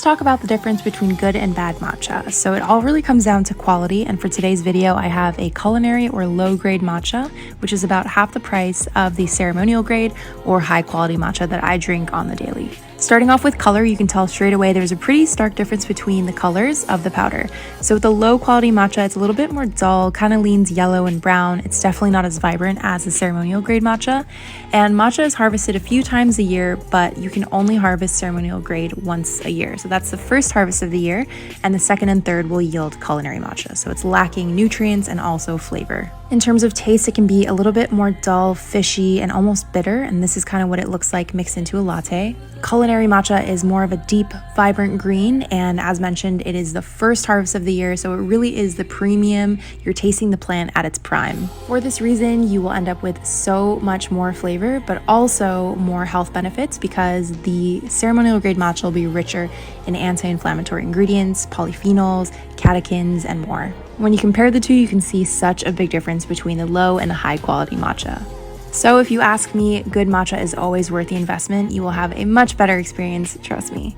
let's talk about the difference between good and bad matcha. So it all really comes down to quality, and for today's video I have a culinary or low grade matcha, which is about half the price of the ceremonial grade or high quality matcha that I drink on the daily. Starting off with color, you can tell straight away there's a pretty stark difference between the colors of the powder. So with the low quality matcha, it's a little bit more dull, kind of leans yellow and brown. It's definitely not as vibrant as the ceremonial grade matcha. And matcha is harvested a few times a year, but you can only harvest ceremonial grade once a year. So that's the first harvest of the year, and the second and third will yield culinary matcha. So it's lacking nutrients and also flavor. In terms of taste, it can be a little bit more dull, fishy, and almost bitter, and this is kind of what it looks like mixed into a latte. Culinary matcha is more of a deep, vibrant green, and as mentioned, it is the first harvest of the year, so it really is the premium. You're tasting the plant at its prime. For this reason, you will end up with so much more flavor, but also more health benefits because the ceremonial grade matcha will be richer in anti-inflammatory ingredients, polyphenols, catechins, and more. When you compare the two, you can see such a big difference between the low and the high quality matcha. So if you ask me, good matcha is always worth the investment. You will have a much better experience, trust me.